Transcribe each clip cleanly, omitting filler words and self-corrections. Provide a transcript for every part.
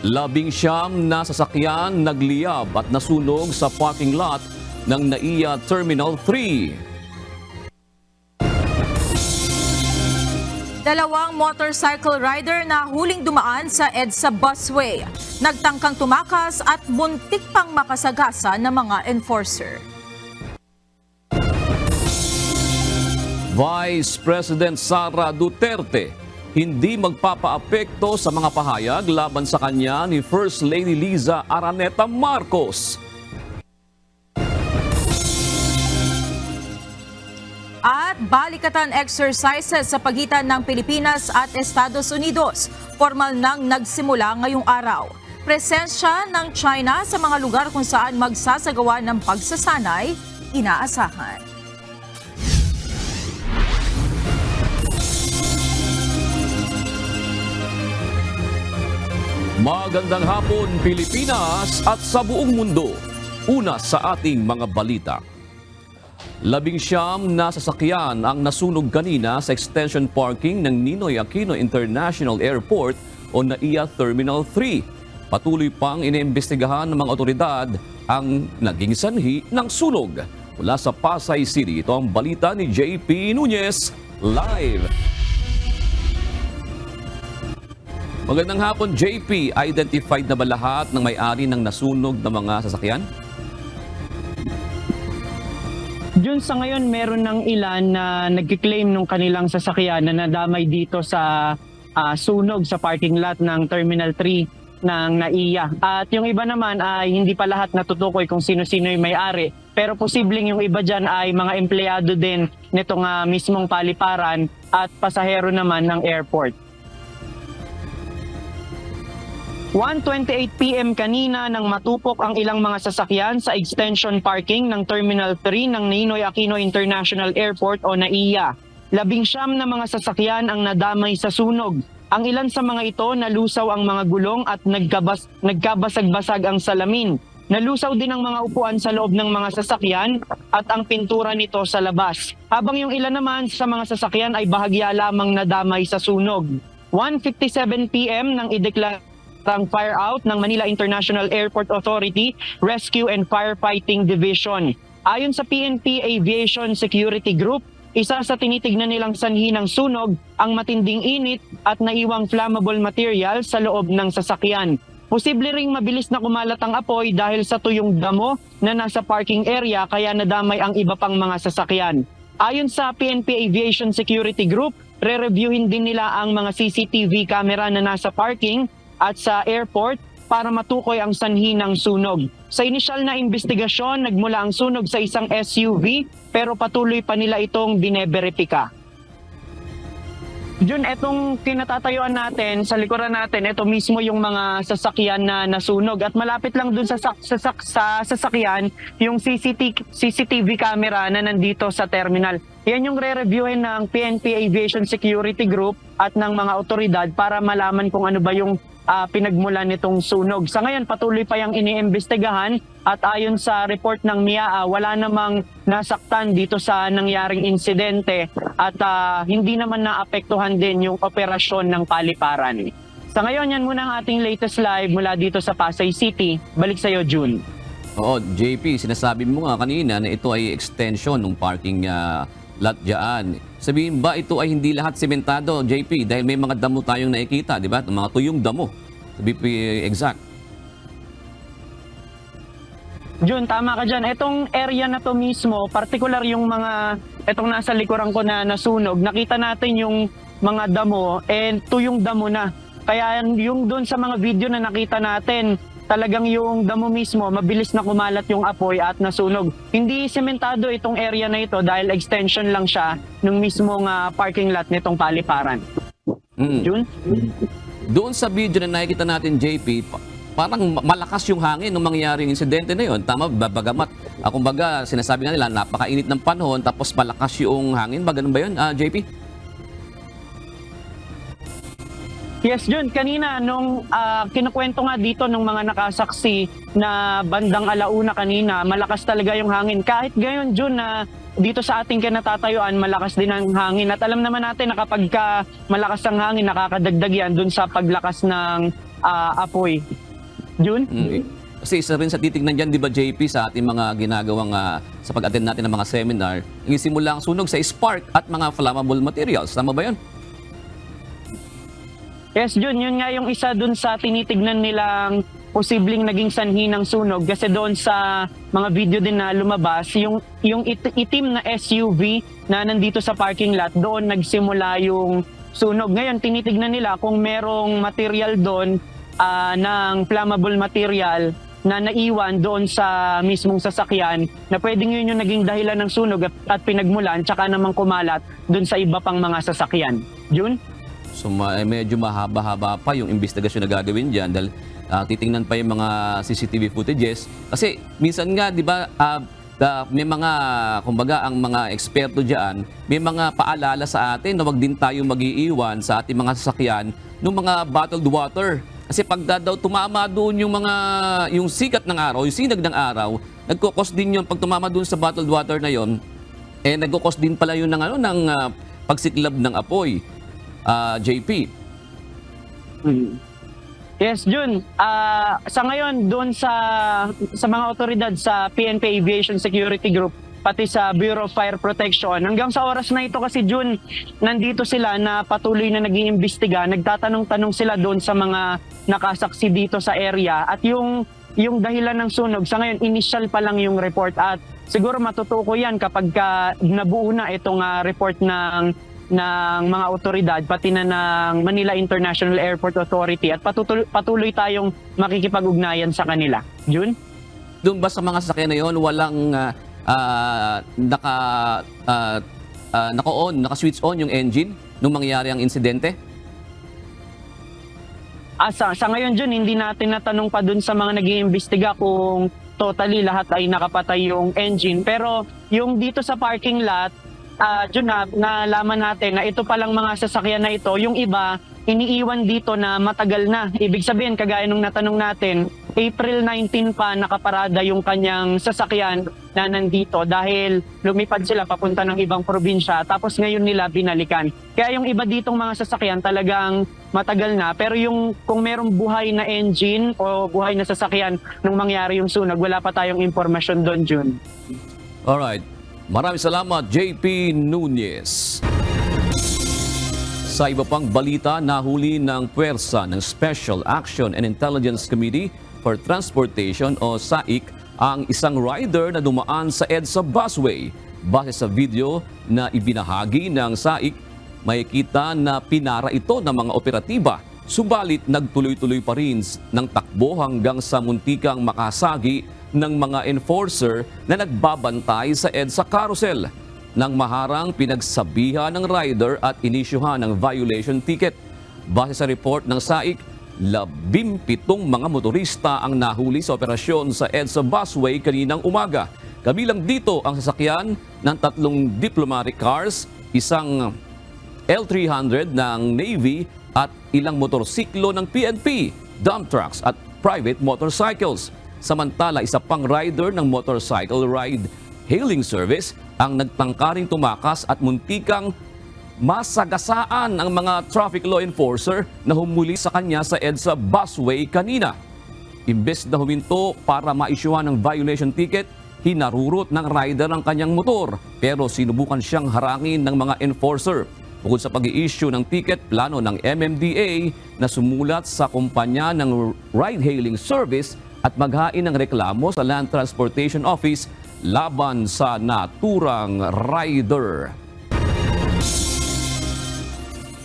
19 na sasakyan nagliyab at nasunog sa parking lot ng NAIA Terminal 3. Dalawang motorcycle rider na huling dumaan sa EDSA busway. Nagtangkang tumakas at muntik pang makasagasa ng mga enforcer. Vice President Sara Duterte hindi magpapaapekto sa mga pahayag laban sa kanya ni First Lady Liza Araneta Marcos. At balikatan exercises sa pagitan ng Pilipinas at Estados Unidos. Formal nang nagsimula ngayong araw. Presensya ng China sa mga lugar kung saan magsasagawa ng pagsasanay, inaasahan. Magandang hapon Pilipinas at sa buong mundo. Una sa ating mga balita. 19 na sasakyan ang nasunog kanina sa extension parking ng Ninoy Aquino International Airport o NAIA Terminal 3. Patuloy pang iniimbestigahan ng mga otoridad ang naging sanhi ng sunog. Mula sa Pasay City, ito ang balita ni JP Nunez live. Magandang hapon JP, identified na ba lahat ng may-ari ng nasunog na mga sasakyan? Jun, sa ngayon meron ng ilan na nagkiklaim ng kanilang sasakyan na nadamay dito sa sunog sa parking lot ng Terminal 3 ng NAIA. At yung iba naman ay hindi pa lahat natutukoy kung sino-sino yung may-ari. Pero posibleng yung iba dyan ay mga empleyado din nitong mismong paliparan at pasahero naman ng airport. 1:28 PM kanina nang matupok ang ilang mga sasakyan sa extension parking ng Terminal 3 ng Ninoy Aquino International Airport o NAIA. 19 na mga sasakyan ang nadamay sa sunog. Ang ilan sa mga ito nalusaw ang mga gulong at nagkabasag-basag ang salamin. Nalusaw din ang mga upuan sa loob ng mga sasakyan at ang pintura nito sa labas. Habang yung ilan naman sa mga sasakyan ay bahagya lamang nadamay sa sunog. 1:57 PM nang ideklara ang fire out ng Manila International Airport Authority Rescue and Firefighting Division. Ayon sa PNP Aviation Security Group, isa sa tinitignan nilang sanhi ng sunog ang matinding init at naiwang flammable material sa loob ng sasakyan. Posible ring mabilis na kumalat ang apoy dahil sa tuyong damo na nasa parking area kaya nadamay ang iba pang mga sasakyan. Ayon sa PNP Aviation Security Group, re-reviewin din nila ang mga CCTV camera na nasa parking at sa airport para matukoy ang sanhi ng sunog. Sa inisyal na investigasyon, nagmula ang sunog sa isang SUV pero patuloy pa nila itong bineberipika. Jun, etong kinatatayuan natin, sa likuran natin, ito mismo yung mga sasakyan na nasunog. At malapit lang dun sa sasakyan, yung CCTV camera na nandito sa terminal. Yan yung re-reviewin ng PNP Aviation Security Group at ng mga otoridad para malaman kung ano ba yung pinagmulan nitong sunog. Sa ngayon, patuloy pa yung iniimbestigahan at ayon sa report ng MIAA, wala namang nasaktan dito sa nangyaring insidente at hindi naman naapektuhan din yung operasyon ng paliparan. Sa ngayon, yan muna ang ating latest live mula dito sa Pasay City. Balik sa iyo, June. Oo, JP, sinasabi mo nga kanina na ito ay extension ng parking lot dyan. Sabihin ba ito ay hindi lahat sementado, JP? Dahil may mga damo tayong nakikita, di ba? Mga tuyong damo. To be exact. Jun, tama ka dyan. Itong area na to mismo, particular yung itong nasa likuran ko na nasunog, nakita natin yung mga damo and tuyong damo na. Kaya yung doon sa mga video na nakita natin, talagang yung damo mismo, mabilis na kumalat yung apoy at nasunog. Hindi sementado itong area na ito dahil extension lang siya ng mismong parking lot nitong paliparan. Jun? Doon sa video na nakikita natin, JP, parang malakas yung hangin nung mangyaring insidente na yun. Tama, bagamat, kumbaga, sinasabi nga nila, napakainit ng panahon, tapos malakas yung hangin. Ganun ba yun, JP? Yes, Jun. Kanina, nung kinukwento nga dito ng mga nakasaksi na bandang alauna kanina, malakas talaga yung hangin. Kahit gayon, Jun, na dito sa ating kinatatayuan, malakas din ang hangin. At alam naman natin na kapag malakas ang hangin, nakakadagdag yan dun sa paglakas ng apoy. Jun? Kasi isa rin sa titignan dyan, di ba JP, sa ating mga ginagawang sa pag-attend natin ng mga seminar, nagsimula ang sunog sa spark at mga flammable materials. Tama ba yun? Yes, Jun, yun nga yung isa dun sa tinitignan nilang posibleng naging sanhi ng sunog. Kasi doon sa mga video din na lumabas, yung itim na SUV na nandito sa parking lot, doon nagsimula yung sunog. Ngayon, tinitignan nila kung merong material doon ng flammable material na naiwan doon sa mismong sasakyan na pwedeng yun yung naging dahilan ng sunog at pinagmulan tsaka namang kumalat doon sa iba pang mga sasakyan. Jun? So medyo mahaba-haba pa yung investigasyon na gagawin dyan dahil titingnan pa yung mga CCTV footages. Kasi minsan nga, di ba, may mga, kumbaga, ang mga eksperto dyan, may mga paalala sa atin na wag din tayo mag-iiwan sa ating mga sasakyan ng mga bottled water. Kasi pag daw tumama doon yung sikat ng araw, yung sinag ng araw, nagkukos din yun, pag tumama doon sa bottled water na yon, nagkukos din pala yun ng pagsiklab ng apoy. JP. Yes, Jun. Sa ngayon, doon sa mga otoridad sa PNP Aviation Security Group, pati sa Bureau of Fire Protection, hanggang sa oras na ito kasi, Jun, nandito sila na patuloy na nag-iimbestiga, nagtatanong-tanong sila doon sa mga nakasaksi dito sa area. At yung dahilan ng sunog, sa ngayon, initial pa lang yung report. At siguro matutuko yan kapag nabuo na itong report ng mga otoridad, pati na ng Manila International Airport Authority, at patuloy tayong makikipag-ugnayan sa kanila. Jun? Doon ba sa mga sasakyan na yon, walang naka-switch on yung engine nung mangyari ang insidente? Sa ngayon, Jun, hindi natin natanong pa dun sa mga nag-iimbestiga kung totally lahat ay nakapatay yung engine. Pero yung dito sa parking lot, Jun, nalaman natin na ito palang mga sasakyan na ito, yung iba, iniiwan dito na matagal na. Ibig sabihin, kagaya nung natanong natin, April 19 pa nakaparada yung kanyang sasakyan na nandito dahil lumipad sila papunta ng ibang probinsya, tapos ngayon nila binalikan. Kaya yung iba ditong mga sasakyan talagang matagal na, pero yung kung merong buhay na engine o buhay na sasakyan nung mangyari yung sunog, wala pa tayong impormasyon doon, Jun. Alright. Maraming salamat, JP Nunez. Sa iba pang balita, nahuli ng puwersa ng Special Action and Intelligence Committee for Transportation o SAIC ang isang rider na dumaan sa EDSA busway. Base sa video na ibinahagi ng SAIC, makikita na pinara ito ng mga operatiba. Subalit nagtuloy-tuloy pa rin ng takbo hanggang sa muntikang makasagi ng mga enforcer na nagbabantay sa EDSA carousel. Nang maharang pinagsabihan ng rider at inisyuhan ng violation ticket. Base sa report ng SAIC, 17 mga motorista ang nahuli sa operasyon sa EDSA busway kaninang umaga. Kabilang dito ang sasakyan ng 3 diplomatic cars, isang L300 ng Navy at ilang motorsiklo ng PNP, dump trucks at private motorcycles. Samantala, isa pang rider ng motorcycle ride hailing service ang nagtangkaring tumakas at muntikang masagasaan ang mga traffic law enforcer na humuli sa kanya sa EDSA busway kanina. Imbes na huminto para maisyuhan ng violation ticket, hinarurot ng rider ang kanyang motor pero sinubukan siyang harangin ng mga enforcer. Bukod sa pag-i-issue ng ticket, plano ng MMDA na sumulat sa kumpanya ng ride-hailing service at maghain ng reklamo sa Land Transportation Office laban sa naturang rider.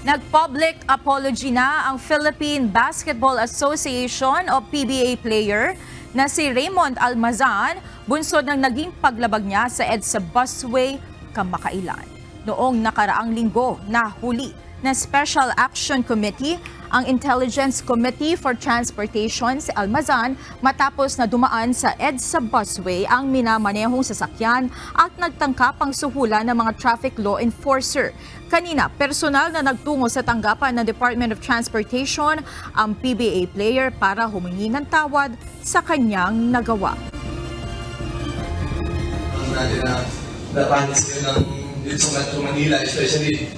Nag-public apology na ang Philippine Basketball Association o PBA player na si Raymond Almazan, bunsod ng naging paglabag niya sa EDSA busway kamakailan. Noong nakaraang linggo, nahuli na Special Action Committee ang Intelligence Committee for Transportation si Almazan matapos na dumaan sa EDSA busway ang minamanehong sasakyan at nagtangkapang suhulan ng mga traffic law enforcer. Kanina, personal na nagtungo sa tanggapan ng Department of Transportation ang PBA player para humingi ng tawad sa kanyang nagawa. Natin na napanis yun ng dito sa Metro Manila, especially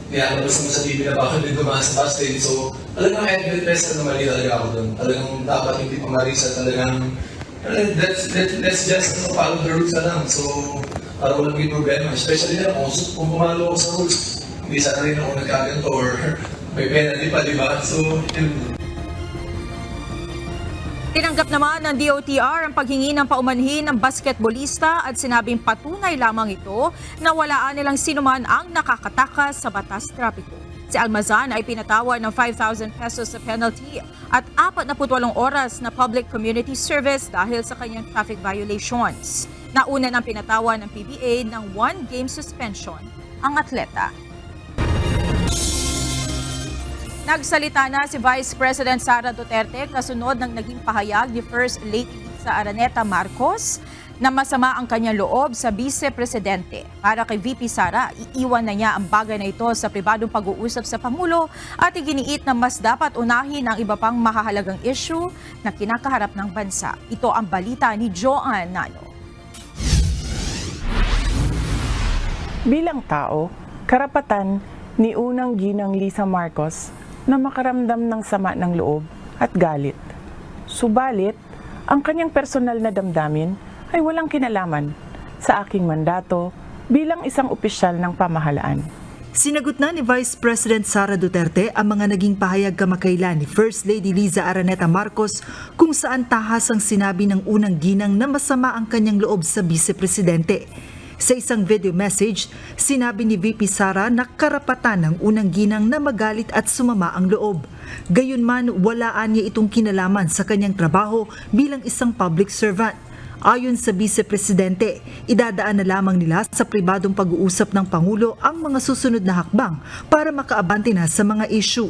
nilalabas naman sa TV na bakit din dumaan sa bus lane. So, talagang headbed test na mali talaga ako doon. Talagang dapat hindi pa marisa talagang let's just follow the rules na lang. So, para walang may problema. Especially na kung pumalo ako sa rules, hindi sana rin ako nagkaganto or may penalty pa, di ba? So, yun. Tinanggap naman ng DOTR ang paghingi ng paumanhin ng basketbolista at sinabing patunay lamang ito na walaan nilang sinuman ang nakakatakas sa batas trapiko. Si Almazan ay pinatawan ng 5,000 pesos sa penalty at 48 oras na public community service dahil sa kanyang traffic violations. Nauna ng pinatawan ng PBA ng 1-game suspension ang atleta. Nagsalita na si Vice President Sara Duterte kasunod ng naging pahayag ni First Lady Liza Araneta Marcos na masama ang kanyang loob sa Vice-Presidente. Para kay VP Sara, iiwan na niya ang bagay na ito sa pribadong pag-uusap sa Pangulo at iginiit na mas dapat unahin ang iba pang mahahalagang issue na kinakaharap ng bansa. Ito ang balita ni Joanne Nano. Bilang tao, karapatan ni Unang Ginang Liza Marcos na makaramdam ng sama ng loob at galit. Subalit, ang kanyang personal na damdamin ay walang kinalaman sa aking mandato bilang isang opisyal ng pamahalaan. Sinagot na ni Vice President Sara Duterte ang mga naging pahayag kamakailan ni First Lady Liza Araneta Marcos kung saan tahas ang sinabi ng Unang Ginang na masama ang kanyang loob sa Vice-Presidente. Sa isang video message, sinabi ni VP Sara na karapatan ng Unang Ginang na magalit at sumama ang loob. Gayunman, walaan niya itong kinalaman sa kanyang trabaho bilang isang public servant. Ayon sa Vice-Presidente, idadaan na lamang nila sa pribadong pag-uusap ng Pangulo ang mga susunod na hakbang para makaabante na sa mga issue.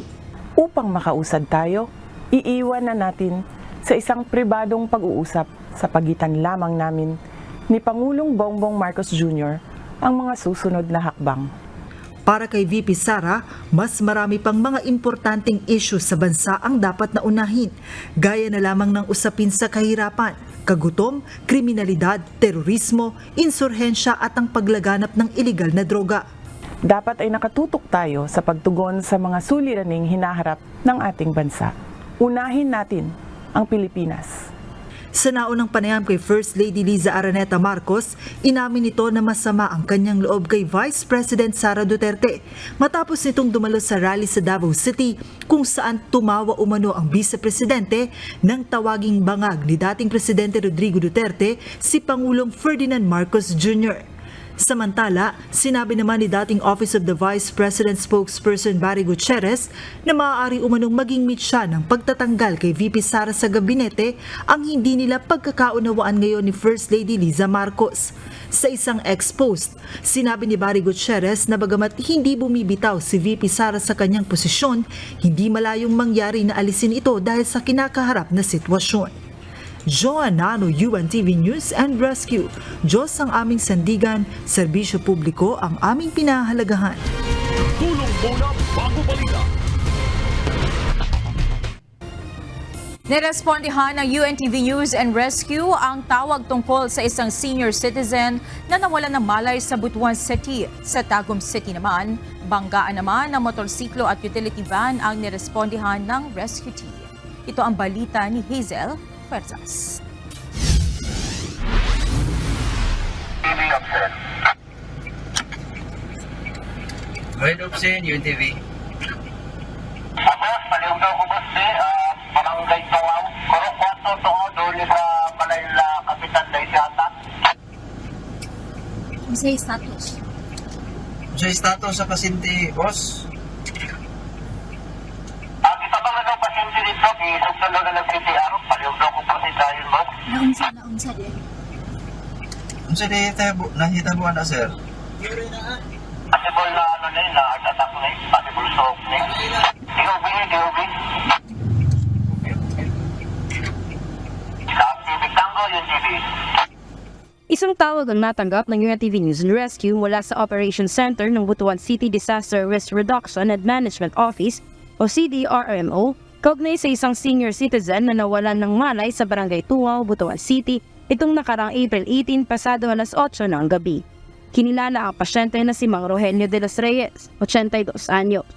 Upang makausad tayo, iiwan na natin sa isang pribadong pag-uusap sa pagitan lamang namin ni Pangulong Bongbong Marcos Jr. ang mga susunod na hakbang. Para kay VP Sara, mas marami pang mga importanteng issue sa bansa ang dapat na unahin, gaya na lamang ng usapin sa kahirapan, kagutom, kriminalidad, terorismo, insurhensya at ang paglaganap ng iligal na droga. Dapat ay nakatutok tayo sa pagtugon sa mga suliraning hinaharap ng ating bansa. Unahin natin ang Pilipinas. Sa naunang panayam kay First Lady Liza Araneta Marcos, inamin nito na masama ang kanyang loob kay Vice President Sara Duterte matapos nitong dumalo sa rally sa Davao City kung saan tumawa umano ang Vice-Presidente ng tawaging bangag ni dating Presidente Rodrigo Duterte si Pangulong Ferdinand Marcos Jr. Samantala, sinabi naman ni dating Office of the Vice President spokesperson Barry Gutierrez na maaari umanong maging mitya ng pagtatanggal kay VP Sara sa gabinete ang hindi nila pagkakaunawaan ngayon ni First Lady Liza Marcos. Sa isang ex-post, sinabi ni Barry Gutierrez na bagamat hindi bumibitaw si VP Sara sa kanyang posisyon, hindi malayong mangyari na alisin ito dahil sa kinakaharap na sitwasyon. Joanne Nano, UNTV News and Rescue. Diyos ang aming sandigan, serbisyo publiko ang aming pinahalagahan. Tulong muna bago balita. Nirespondihan ng UNTV News and Rescue ang tawag tungkol sa isang senior citizen na nawalan ng malay sa Butuan City. Sa Tagum City naman, banggaan naman ng motorsiklo at utility van ang nirespondihan ng rescue team. Ito ang balita ni Hazel Fuerzas. Red Opsin, UNTV. Boss, paliw daw ko boss barangay Tungaw. Kuro kwarto Tungaw doon sa Malayla, Kapitan Daisata. Sa status. Sa status sa pasyente, boss. Kita ba nga pasyente dito, isugtong na ng CPR, paliw daw ko kasi dahil boss. Naunsa di. Unsa nahitabo na, sir? Possible na na-attack na possible stroke na DOB. Sa Civic Tango, UNTV. Isang tawag ang natanggap ng UNTV News and Rescue mula sa Operations Center ng Butuan City Disaster Risk Reduction and Management Office o CDRMO kaugnay sa isang senior citizen na nawalan ng malay sa Barangay Tungaw, Butuan City itong nakarang April 18 pasado alas 8 ng gabi. Kinilala ang pasyente na si Mang Rogelio de los Reyes, 82 anyos.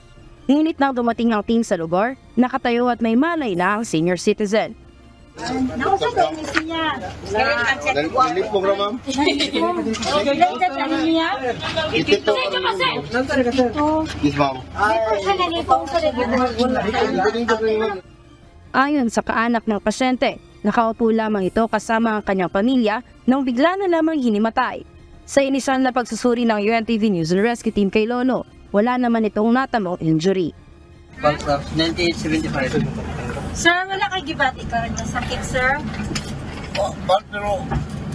Ngunit nang dumating ang team sa lugar, nakatayo at may malay na ang senior citizen. Ayon sa kaanak ng pasyente, nakaupo lamang ito kasama ang kanyang pamilya nang bigla na lamang hinimatay. Sa inisyal na pagsusuri ng UNTV News and Rescue Team kay Lolo, wala naman itong natamong injury. 1975. Sir, wala kay gibati ka rin ng sakit, sir? Pero,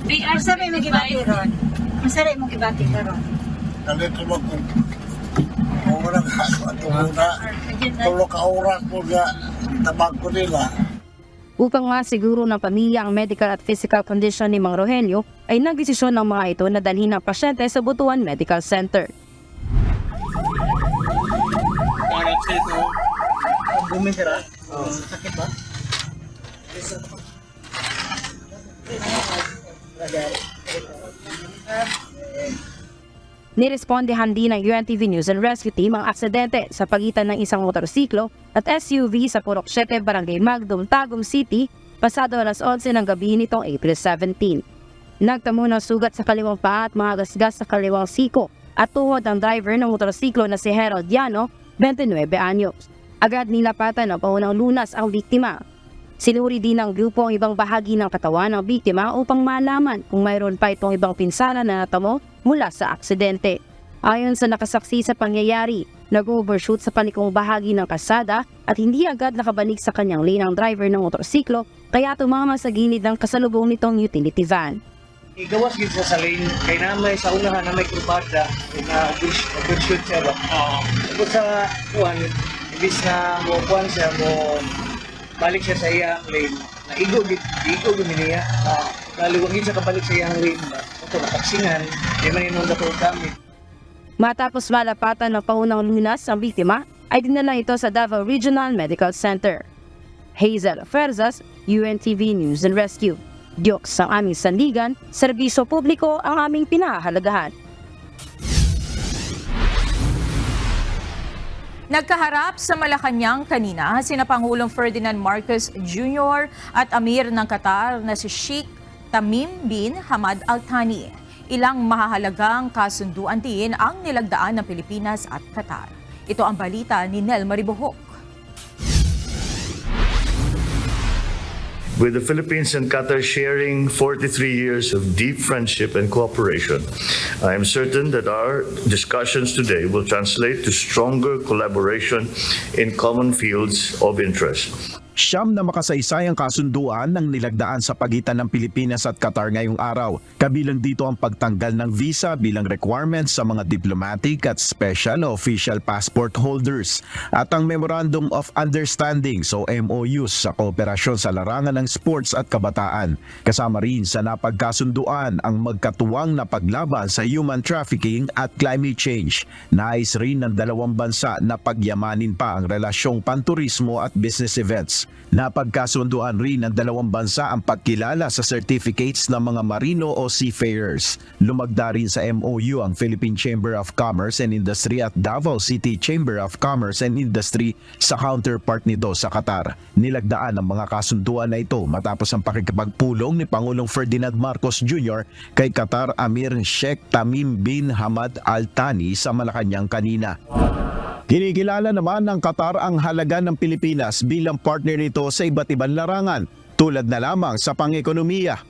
Ang sabi mo gibati ron? Ang sabi mo gibati ka ron? nandito mo kung wala ka tulog ka oras mo nga tabag ko nila. Upang masiguro ng pamilya ang medical at physical condition ni Mang Rogelio, ay nagdesisyon ng mga ito na dalhin ang pasyente sa Butuan Medical Center. Sakit ba? Nirespondehan din ng UNTV News and Rescue Team ang aksidente sa pagitan ng isang motorsiklo at SUV sa Purok 7, Barangay Magdum, Tagum City, pasado alas 11 ng gabi nitong April 17. Nagtamo ng sugat sa kaliwang paa at mga gasgas sa kaliwang siko at tuhod ng driver ng motorsiklo na si Harold Llano, 29 anyos. Agad nilapatan ng paunang lunas ang biktima. Sinuri din ng grupo ang ibang bahagi ng katawan ng biktima upang malaman kung mayroon pa itong ibang pinsala na natamo mula sa aksidente. Ayon sa nakasaksi sa pangyayari, nag-overshoot sa palikong bahagi ng kalsada at hindi agad nakabalik sa kanyang lane ang driver ng motorsiklo kaya tumama sa gilid ng kasalubong nitong utility van. Igawas gid sa lane kay namay sa unahan na may kurbada na overshoot siya ba. Tapos sa kuan, ibis na mo kuan siya mo balik siya sa iyang lane. Naigo gid niya. Naluwagin siya kabalik sa iyang lane ba. Ito nakaksingan, di man inong dapat gamit. Matapos malapatan ng paunang lunas ang biktima, ay dinala ito sa Davao Regional Medical Center. Hazel Ferzas, UNTV News and Rescue. Diyos ang aming sandigan, serbisyo publiko ang aming pinahahalagahan. Nagkaharap sa Malacanang kanina sina Pangulong Ferdinand Marcos Jr. at Amir ng Qatar na si Sheikh Tamim bin Hamad Al Thani. Ilang mahahalagang kasunduan din ang nilagdaan ng Pilipinas at Qatar. Ito ang balita ni Nel Maribohok. With the Philippines and Qatar sharing 43 years of deep friendship and cooperation, I am certain that our discussions today will translate to stronger collaboration in common fields of interest. Siyam na makasaysayang kasunduan ng nilagdaan sa pagitan ng Pilipinas at Qatar ngayong araw. Kabilang dito ang pagtanggal ng visa bilang requirement sa mga diplomatic at special official passport holders at ang Memorandum of Understanding o MOUs sa kooperasyon sa larangan ng sports at kabataan. Kasama rin sa napagkasunduan ang magkatuwang na paglaban sa human trafficking at climate change. Nais rin ng dalawang bansa na pagyamanin pa ang relasyong panturismo at business events. Napagkasunduan rin ng dalawang bansa ang pagkilala sa certificates ng mga marino o seafarers. Lumagda rin sa MOU ang Philippine Chamber of Commerce and Industry at Davao City Chamber of Commerce and Industry sa counterpart nito sa Qatar. Nilagdaan ang mga kasunduan na ito matapos ang pakikipagpulong ni Pangulong Ferdinand Marcos Jr. kay Qatar Amir Sheikh Tamim bin Hamad Al Thani sa Malacanang kanina. Kinikilala naman ng Qatar ang halaga ng Pilipinas bilang partner nito sa iba't ibang larangan, tulad na lamang sa pang-ekonomiya.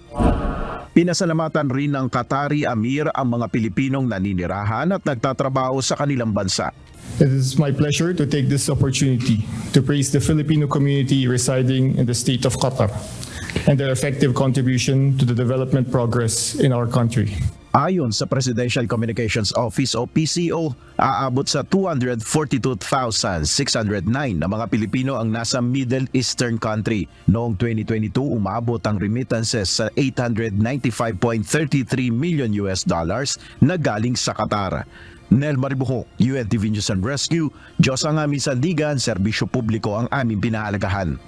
Pinasalamatan rin ng Qatari Amir ang mga Pilipinong naninirahan at nagtatrabaho sa kanilang bansa. It is my pleasure to take this opportunity to praise the Filipino community residing in the state of Qatar and their effective contribution to the development progress in our country. Ayon sa Presidential Communications Office o PCO, aabot sa 242,609 na mga Pilipino ang nasa Middle Eastern country. Noong 2022, umabot ang remittances sa $895.33 million na galing sa Qatar. Nel Maribohok, UNTV News and Rescue, Diyos ang aming sandigan, serbisyo publiko ang aming pinahalagahan.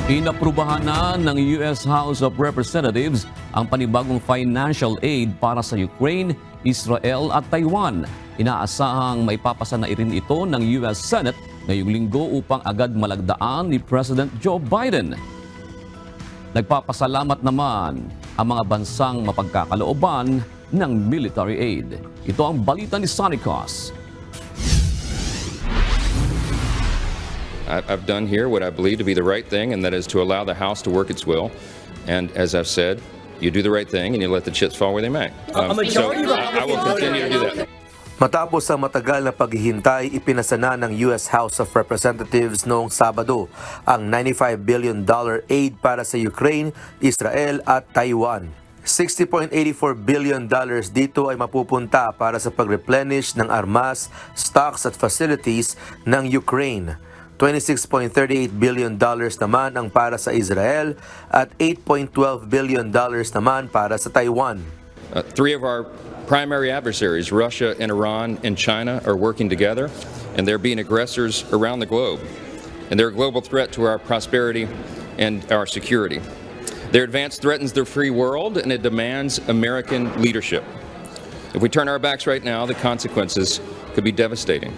Inaprubahan na ng US House of Representatives ang panibagong financial aid para sa Ukraine, Israel at Taiwan. Inaasahang maipapasa na rin ito ng US Senate ngayong linggo upang agad malagdaan ni President Joe Biden. Nagpapasalamat naman ang mga bansang mapagkakalooban ng military aid. Ito ang balita ni Sonny Cos. I've done here what I believe to be the right thing, and that is to allow the House to work its will. And as I've said, you do the right thing and you let the chips fall where they may. So I will continue to do that. Matapos ang matagal na paghihintay, ipinasa na ng US House of Representatives noong Sabado ang $95 billion aid para sa Ukraine, Israel at Taiwan. $60.84 billion dito ay mapupunta para sa pag-replenish ng armas, stocks at facilities ng Ukraine. $26.38 billion naman ang para sa Israel at $8.12 billion naman para sa Taiwan. Three of our primary adversaries, Russia and Iran and China, are working together, and they're being aggressors around the globe. And they're a global threat to our prosperity and our security. Their advance threatens the free world, and it demands American leadership. If we turn our backs right now, the consequences could be devastating.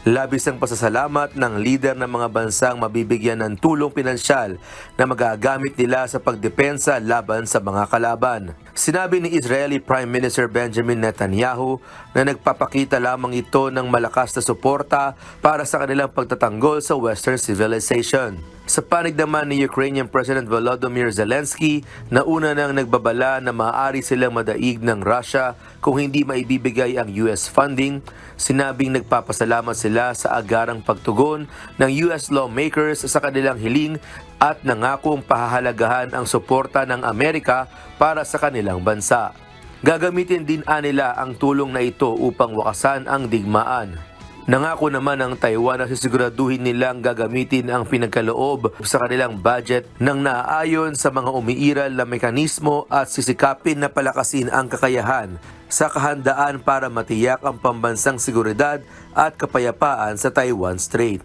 Labis ang pasasalamat ng lider ng mga bansang mabibigyan ng tulong pinansyal na magagamit nila sa pagdepensa laban sa mga kalaban. Sinabi ni Israeli Prime Minister Benjamin Netanyahu na nagpapakita lamang ito ng malakas na suporta para sa kanilang pagtatanggol sa Western civilization. Sa panig naman ni Ukrainian President Volodymyr Zelensky na una nang nagbabala na maaari silang madaig ng Russia kung hindi maibibigay ang US funding, sinabing nagpapasalamat sila sa agarang pagtugon ng US lawmakers sa kanilang hiling at nangakong pahahalagahan ang suporta ng Amerika para sa kanilang bansa. Gagamitin din nila ang tulong na ito upang wakasan ang digmaan. Nangako naman ng Taiwan na sisiguraduhin nilang gagamitin ang pinagkaloob sa kanilang budget ng naaayon sa mga umiiral na mekanismo at sisikapin na palakasin ang kakayahan sa kahandaan para matiyak ang pambansang seguridad at kapayapaan sa Taiwan Strait.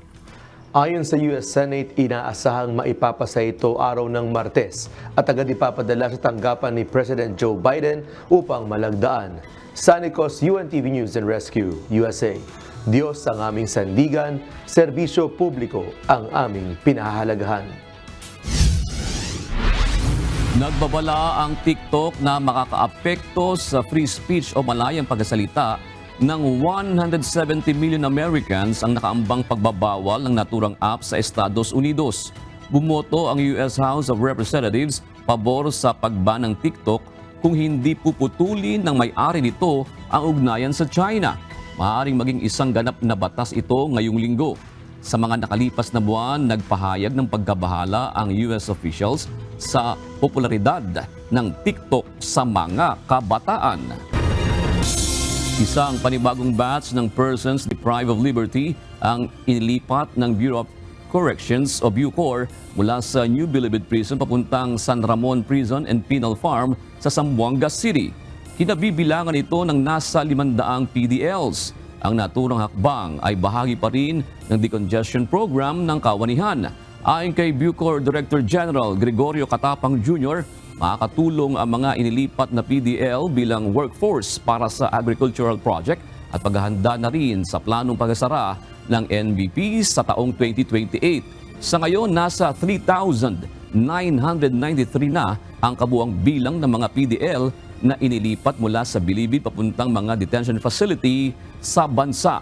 Ayon sa US Senate, inaasahang maipapasa ito araw ng Martes at agad ipapadala sa tanggapan ni President Joe Biden upang malagdaan. Sonny Cos, UNTV News and Rescue, USA. Diyos ang aming sandigan, serbisyo publiko ang aming pinahahalagahan. Nagbabala ang TikTok na makakaapekto sa free speech o malayang pagsasalita ng 170 million Americans ang nakaambang pagbabawal ng naturang app sa Estados Unidos. Bumoto ang US House of Representatives pabor sa pagban ng TikTok kung hindi puputulin ng may-ari nito ang ugnayan sa China. Maaaring maging isang ganap na batas ito ngayong linggo. Sa mga nakalipas na buwan, nagpahayag ng pagkabahala ang US officials sa popularidad ng TikTok sa mga kabataan. Isang panibagong batch ng persons deprived of liberty ang inilipat ng Bureau of Corrections o Bucor mula sa New Bilibid Prison papuntang San Ramon Prison and Penal Farm sa Zamboanga City. Kinabibilangan ito ng nasa 500 PDLs. Ang naturang hakbang ay bahagi pa rin ng decongestion program ng kawanihan. Ayon kay Bucor Director General Gregorio Catapang Jr., makakatulong ang mga inilipat na PDL bilang workforce para sa agricultural project at paghahanda na rin sa planong pagsasara ng NBP sa taong 2028. Sa ngayon, nasa 3,993 na ang kabuang bilang ng mga PDL na inilipat mula sa Bilibid papuntang mga detention facility sa bansa.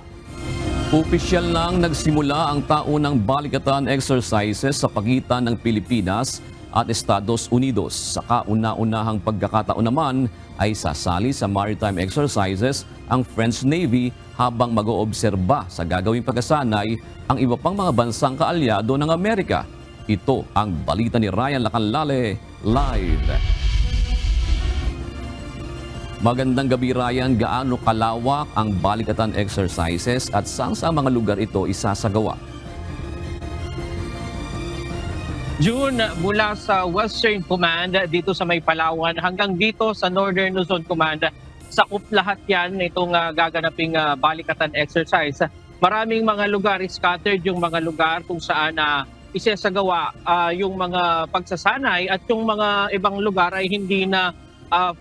Opisyal nang nagsimula ang taunang balikatan exercises sa pagitan ng Pilipinas at Estados Unidos. Sa kauna-unahang pagkakataon naman ay sasali sa maritime exercises ang French Navy habang mag-oobserba sa gagawing pagkasanay ang iba pang mga bansang kaalyado ng Amerika. Ito ang balita ni Ryan Lacanlale, live. Magandang gabi Ryan, gaano kalawak ang balikatan exercises at saan sa mga lugar ito isasagawa? June, mula sa Western Command dito sa May Palawan hanggang dito sa Northern Luzon Command, sakop lahat yan itong gaganaping balikatan exercise. Maraming mga lugar, scattered yung mga lugar kung saan isasagawa yung mga pagsasanay at yung mga ibang lugar ay hindi na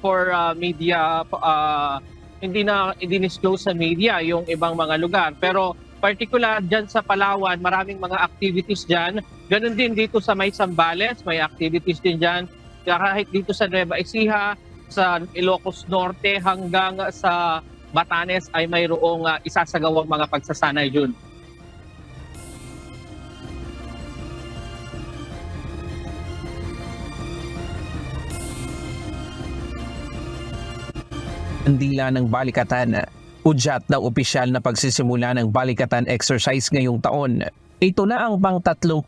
for media, hindi na i-disclose sa media yung ibang mga lugar. Pero particular dyan sa Palawan, maraming mga activities dyan. Ganon din dito sa may Zambales, may activities din dyan. Kahit dito sa Nueva Ecija, sa Ilocos Norte hanggang sa Batanes ay mayroong isasagawang mga pagsasanay dyan. Andila ng balikatan, udyat ng opisyal na pagsisimula ng balikatan exercise ngayong taon. Ito na ang pang-39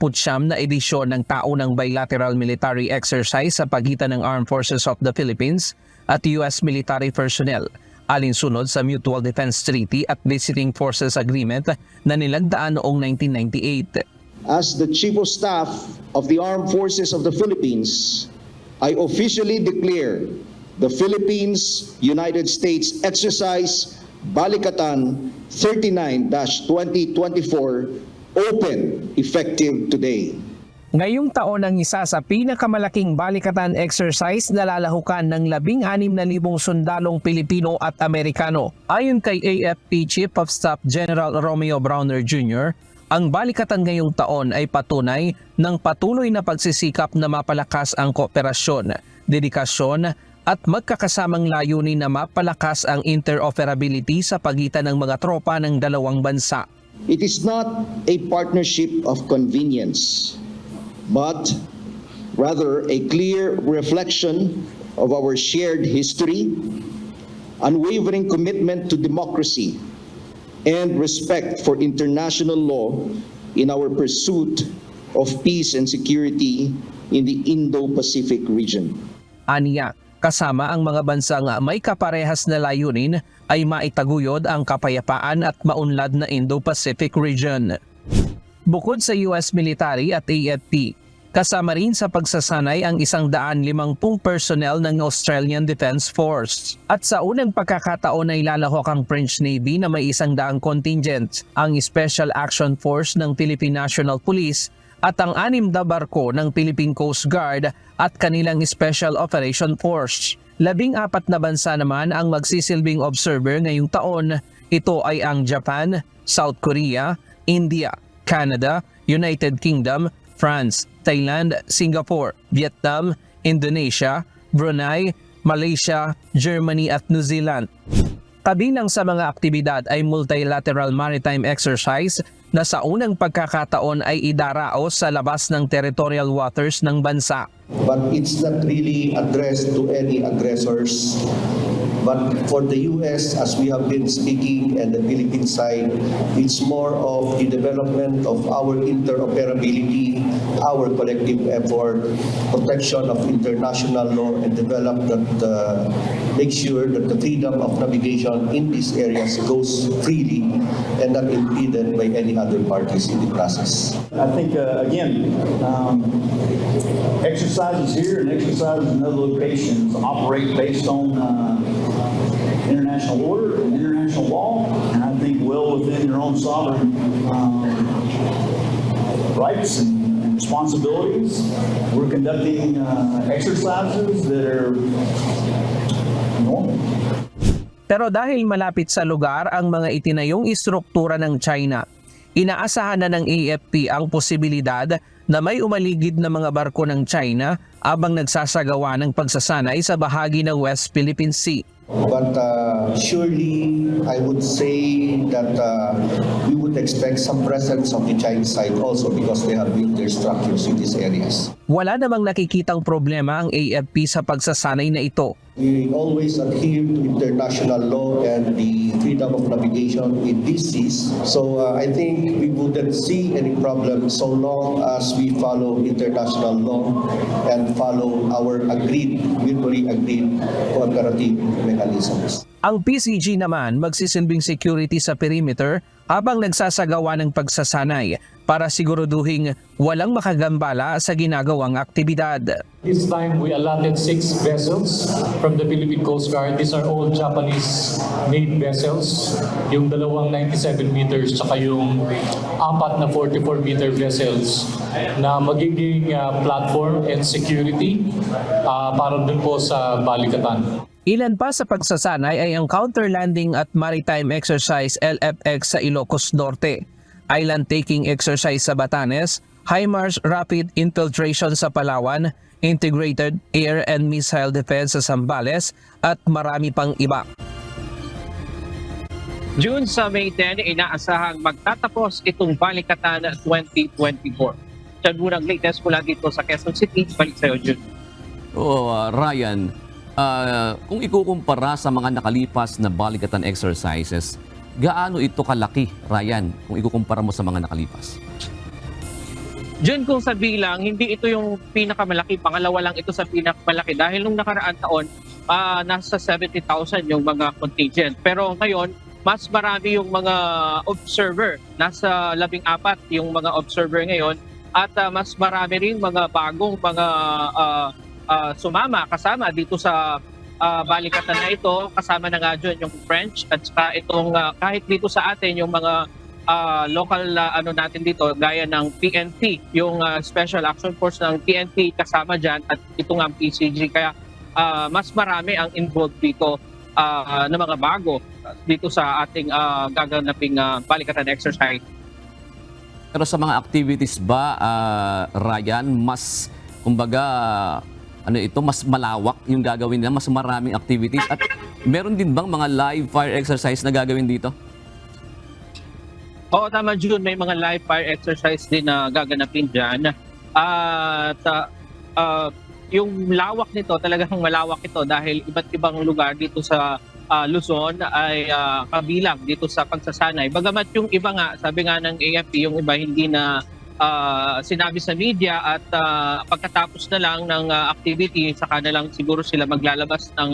na edisyon ng taunang bilateral military exercise sa pagitan ng Armed Forces of the Philippines at US military personnel, alinsunod sa Mutual Defense Treaty at Visiting Forces Agreement na nilagdaan noong 1998. As the Chief of Staff of the Armed Forces of the Philippines, I officially declare the Philippines-United States exercise Balikatan 39-2024 open effective today. Ngayong taon ang isa sa pinakamalaking balikatan exercise na lalahukan ng 16,000 sundalong Pilipino at Amerikano. Ayon kay AFP Chief of Staff General Romeo Browner Jr., ang balikatan ngayong taon ay patunay ng patuloy na pagsisikap na mapalakas ang kooperasyon, dedikasyon at magkakasamang layunin na mapalakas ang interoperability sa pagitan ng mga tropa ng dalawang bansa. It is not a partnership of convenience, but rather a clear reflection of our shared history, unwavering commitment to democracy, and respect for international law in our pursuit of peace and security in the Indo-Pacific region. Aniya, kasama ang mga bansang may kaparehas na layunin ay maitaguyod ang kapayapaan at maunlad na Indo-Pacific region. Bukod sa US military at AFP, kasama rin sa pagsasanay ang 150 personnel ng Australian Defence Force. At sa unang pagkakataon ay lalahok ang French Navy na may 100 contingent, ang Special Action Force ng Philippine National Police at ang 6 na barko ng Philippine Coast Guard at kanilang Special Operation Force. 14 na bansa naman ang magsisilbing observer ngayong taon. Ito ay ang Japan, South Korea, India, Canada, United Kingdom, France, Thailand, Singapore, Vietnam, Indonesia, Brunei, Malaysia, Germany at New Zealand. Kabilang sa mga aktibidad ay multilateral maritime exercise na sa unang pagkakataon ay idaraos sa labas ng territorial waters ng bansa. But it's not really addressed to any aggressors. But for the US, as we have been speaking, and the Philippine side, it's more of the development of our interoperability, our collective effort, protection of international law, and develop that, make sure that the freedom of navigation in these areas goes freely and not impeded by any other parties in the process. I think, again, exercises here and exercises in other locations operate based on international order and international law, and I think well within their own sovereign rights and responsibilities. We're conducting exercises that are normal. Pero dahil malapit sa lugar ang mga itinayong istruktura ng China, inaasahan na ng AFP ang posibilidad na may umaligid na mga barko ng China habang nagsasagawa ng pagsasanay sa bahagi ng West Philippine Sea. But surely, I would say that we would expect some presence of the Chinese side also because they have built their structures in these areas. Wala namang nakikitang problema ang AFP sa pagsasanay na ito. We always adhere to international law and the freedom of navigation in these seas. So I think we wouldn't see any problem so long as we follow international law and follow our mutually agreed cooperative mechanisms. Ang PCG naman magsisilbing security sa perimeter habang nagsasagawa ng pagsasanay para siguraduhing walang makagambala sa ginagawang aktibidad. This time we allotted 6 vessels from the Philippine Coast Guard. These are all Japanese-made vessels. Yung dalawang 97 meters tsaka yung 4 na 44-meter vessels na magiging platform and security para dun po sa Balikatan. Ilan pa sa pagsasanay ay ang Counter Landing at Maritime Exercise LFX sa Ilocos Norte, Island Taking Exercise sa Batanes, HIMARS Rapid Infiltration sa Palawan, Integrated Air and Missile Defense sa Zambales at marami pang iba. June sa May 10, inaasahang magtatapos itong Balikatan 2024. Diyan muna ang latest mula dito sa Quezon City. Balik sa'yo, June. Ryan, kung ikukumpara sa mga nakalipas na Balikatan exercises, gaano ito kalaki, Ryan, kung ikukumpara mo sa mga nakalipas? Diyan kung sa bilang, hindi ito yung pinakamalaki. Pangalawa lang ito sa pinakamalaki. Dahil nung nakaraan taon, nasa 70,000 yung mga contingent. Pero ngayon, mas marami yung mga observer. Nasa 14 yung mga observer ngayon. At mas marami rin mga bagong mga kasama dito sa Balikatan na ito. Kasama na nga dyan yung French at saka itong kahit dito sa atin yung mga local natin dito gaya ng PNP, yung Special Action Force ng PNP kasama dyan at ito nga ang PCG. Kaya mas marami ang involved dito na mga bago dito sa ating gaganaping Balikatan exercise. Pero sa mga activities ba, Ryan, mas kumbaga mas malawak yung gagawin nila, mas maraming activities at meron din bang mga live fire exercise na gagawin dito? Oo, tama June, may mga live fire exercise din na gaganapin dyan. At yung lawak nito, talagang malawak ito dahil iba't ibang lugar dito sa Luzon ay kabilang dito sa pagsasanay. Bagamat yung iba nga, sabi nga ng AFP, yung iba hindi na sinabi sa media at pagkatapos na lang ng activity, saka na lang siguro sila maglalabas ng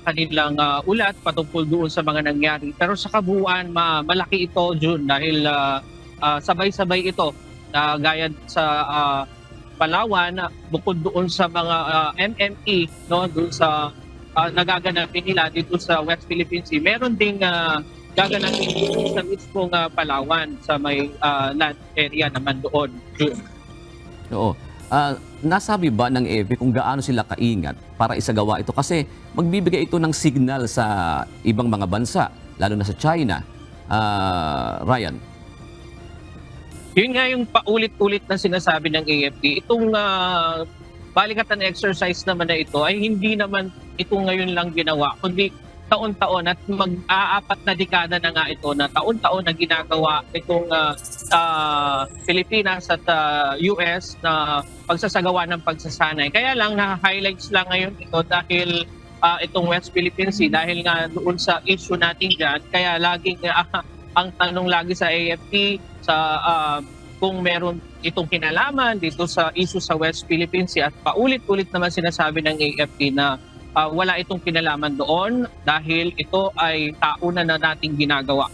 kanilang ulat patungkol doon sa mga nangyari. Pero sa kabuuan, malaki ito, June, dahil sabay-sabay ito gaya sa Palawan, bukod doon sa mga MME, no, doon sa nagaganapin nila dito sa West Philippine Sea. Meron ding gaganapin dito sa mismong Palawan sa may land area naman doon. Oo. Nasabi ba ng EFE kung gaano sila kaingat para isagawa ito? Kasi magbibigay ito ng signal sa ibang mga bansa, lalo na sa China. Ryan? Yun nga yung paulit-ulit na sinasabi ng AFP. Itong Balikatan exercise naman na ito ay hindi naman ito ngayon lang ginawa, kundi taon-taon at mag-aapat na dekada na nga ito na taon-taon na ginagawa itong Pilipinas at US na pagsasagawa ng pagsasanay. Kaya lang na-highlights lang ngayon ito dahil itong West Philippine Sea, dahil nga doon sa issue natin dyan. Kaya laging ang tanong lagi sa AFP kung meron itong kinalaman dito sa issue sa West Philippine Sea, at paulit-ulit naman sinasabi ng AFP na wala itong kinalaman doon dahil ito ay tauna na nating ginagawa.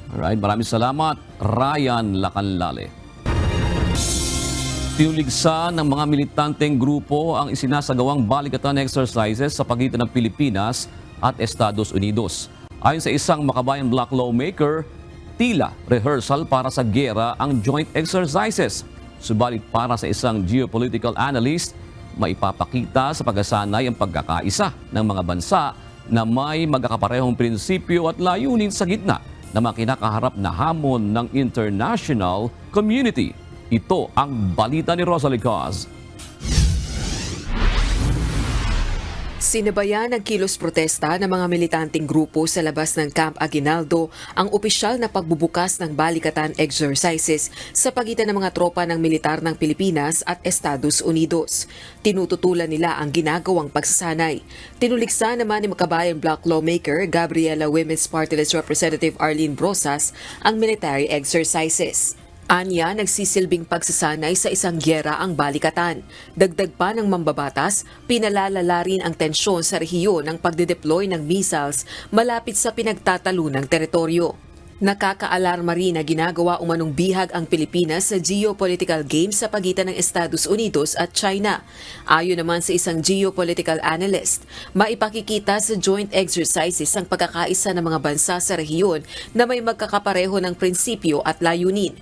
Alright, maraming salamat, Ryan Lacanlale. Tinuligsa ng mga militanteng grupo ang isinasagawang Balikatan exercises sa pagitan ng Pilipinas at Estados Unidos. Ayon sa isang makabayang black lawmaker, tila rehearsal para sa gera ang joint exercises. Subalit para sa isang geopolitical analyst, maipapakita sa pagsasanay ang pagkakaisa ng mga bansa na may magkakaparehong prinsipyo at layunin sa gitna na mga kinakaharap na hamon ng international community. Ito ang balita ni Rosalie Caz. Sinabayan ng kilos protesta ng mga militanteng grupo sa labas ng Camp Aguinaldo ang opisyal na pagbubukas ng Balikatan exercises sa pagitan ng mga tropa ng militar ng Pilipinas at Estados Unidos. Tinututulan nila ang ginagawang pagsasanay. Tinuligsa naman ni makabayang black lawmaker Gabriela Women's Party List Representative Arlene Brosas ang military exercises. Anya, nagsisilbing pagsasanay sa isang gyera ang balikatan. Dagdag pa ng mambabatas, pinalalala rin ang tensyon sa rehiyon ng pagdedeploy ng missiles malapit sa pinagtatalunang teritoryo. Nakakaalarma rin na ginagawa umanong bihag ang Pilipinas sa geopolitical game sa pagitan ng Estados Unidos at China. Ayon naman sa isang geopolitical analyst, maipakikita sa joint exercises ang pagkakaisa ng mga bansa sa rehiyon na may magkakapareho ng prinsipyo at layunin.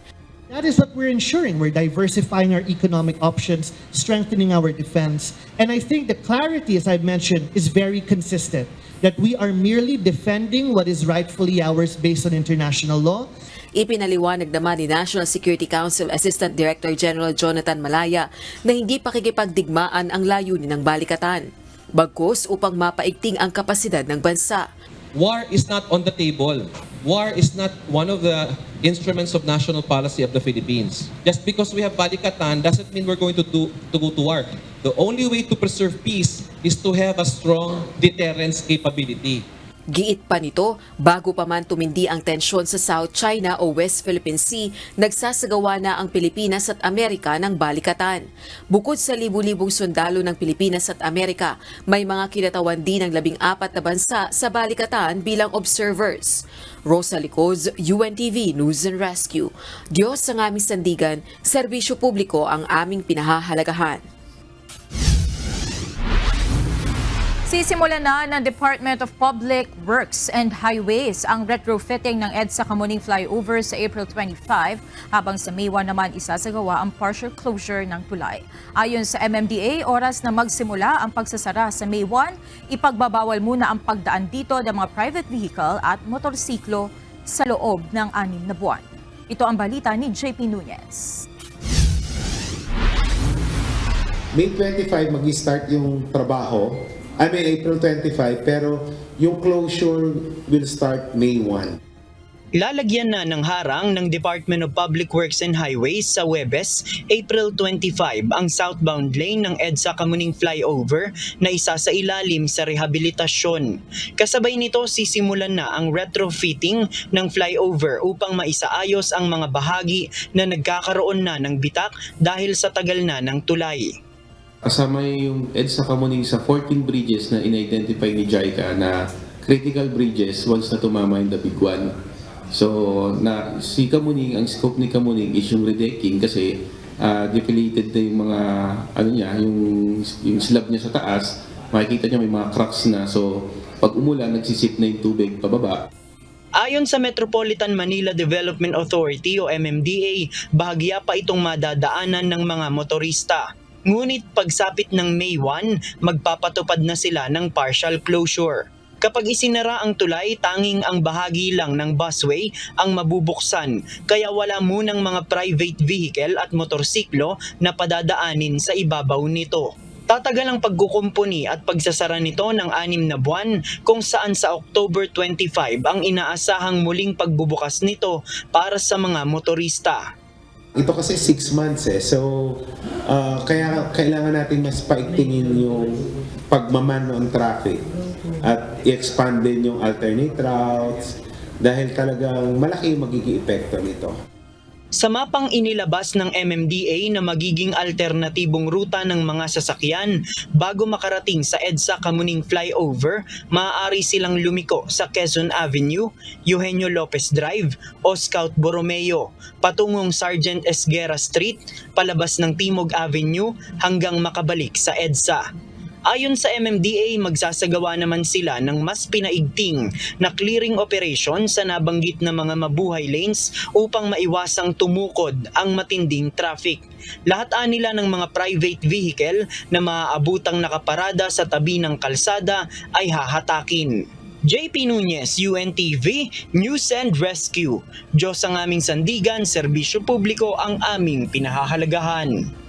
That is what we're ensuring. We're diversifying our economic options, strengthening our defense. And I think the clarity, as I've mentioned, is very consistent. That we are merely defending what is rightfully ours based on international law. Ipinaliwanag naman ni National Security Council Assistant Director General Jonathan Malaya na hindi pakikipagdigmaan ang layunin ng balikatan. Bagkus upang mapaigting ang kapasidad ng bansa. War is not on the table. War is not one of the instruments of national policy of the Philippines. Just because we have balikatan doesn't mean we're going to go to war. The only way to preserve peace is to have a strong deterrence capability. Giit pa nito, bago pa man tumindi ang tensyon sa South China o West Philippine Sea, nagsasagawa na ang Pilipinas at Amerika ng balikatan. Bukod sa libu-libong sundalo ng Pilipinas at Amerika, may mga kinatawan din ng 14 na bansa sa balikatan bilang observers. Rosa Licoz, UNTV News and Rescue. Diyos ang aming sandigan, serbisyo publiko ang aming pinahahalagahan. Sisimulan na ng Department of Public Works and Highways ang retrofitting ng EDSA Kamuning Flyover sa April 25, habang sa May 1 naman isasagawa ang partial closure ng tulay. Ayon sa MMDA, oras na magsimula ang pagsasara sa May 1, ipagbabawal muna ang pagdaan dito ng mga private vehicle at motorsiklo sa loob ng 6 na buwan. Ito ang balita ni JP Nunez. May 25 mag-start yung trabaho. I mean April 25, pero yung closure will start May 1. Lalagyan na ng harang ng Department of Public Works and Highways sa Huwebes, April 25 ang southbound lane ng EDSA Kamuning Flyover na isa sa ilalim sa rehabilitasyon. Kasabay nito sisimulan na ang retrofitting ng flyover upang maisaayos ang mga bahagi na nagkakaroon na ng bitak dahil sa tagal na ng tulay. Kasama yung EDSA Kamuning sa 14 bridges na in-identify ni JICA na critical bridges once na tumama yung the big one. So, si Kamuning, ang scope ni Kamuning is yung redecking kasi deflated na yung mga, yung slab niya sa taas, makikita niya may mga cracks na. So, pag umulan, nagsisip na yung tubig pababa. Ayon sa Metropolitan Manila Development Authority o MMDA, bahagya pa itong madadaanan ng mga motorista. Ngunit pagsapit ng May 1, magpapatupad na sila ng partial closure. Kapag isinara ang tulay, tanging ang bahagi lang ng busway ang mabubuksan, kaya wala munang mga private vehicle at motorsiklo na padadaanin sa ibabaw nito. Tatagal ang pagkukumpuni at pagsasara nito ng 6 na buwan, kung saan sa October 25 ang inaasahang muling pagbubukas nito para sa mga motorista. Ito kasi 6 months so kaya kailangan natin mas paigtingin yung pagmaman ng traffic at i-expand din yung alternate routes dahil talagang malaki yung magiging epekto nito. Sa mapang inilabas ng MMDA na magiging alternatibong ruta ng mga sasakyan bago makarating sa EDSA Kamuning Flyover, maaari silang lumiko sa Quezon Avenue, Eugenio Lopez Drive o Scout Borromeo, patungong Sergeant Esguerra Street, palabas ng Timog Avenue hanggang makabalik sa EDSA. Ayon sa MMDA, magsasagawa naman sila ng mas pinaigting na clearing operation sa nabanggit na mga mabuhay lanes upang maiwasang tumukod ang matinding traffic. Lahat nila ng mga private vehicle na maaabutang nakaparada sa tabi ng kalsada ay hahatakin. JP Nunez, UNTV, News and Rescue. Diyos ang aming sandigan, serbisyo publiko ang aming pinahahalagahan.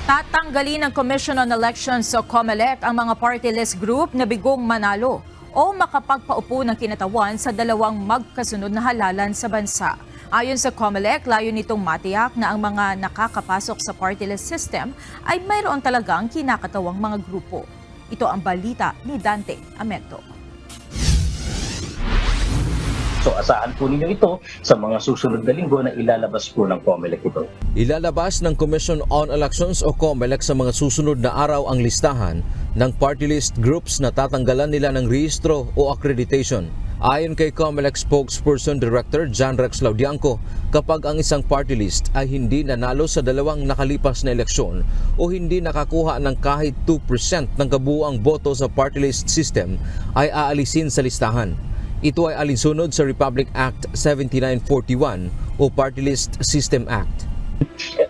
Tatanggalin ng Commission on Elections o COMELEC ang mga party list group na bigong manalo o makapagpaupo ng kinatawan sa 2 magkasunod na halalan sa bansa. Ayon sa COMELEC, layo nitong matiyak na ang mga nakakapasok sa party list system ay mayroon talagang kinakatawang mga grupo. Ito ang balita ni Dante Amento. So asahan po ninyo ito sa mga susunod na linggo na ilalabas po ng COMELEC ito. Ilalabas ng Commission on Elections o COMELEC sa mga susunod na araw ang listahan ng party list groups na tatanggalan nila ng rehistro o accreditation. Ayon kay COMELEC spokesperson Director John Rex Laudianco, kapag ang isang party list ay hindi nanalo sa dalawang nakalipas na eleksyon o hindi nakakuha ng kahit 2% ng kabuuang boto sa party list system, ay aalisin sa listahan. Ito ay alinsunod sa Republic Act 7941 o Party List System Act.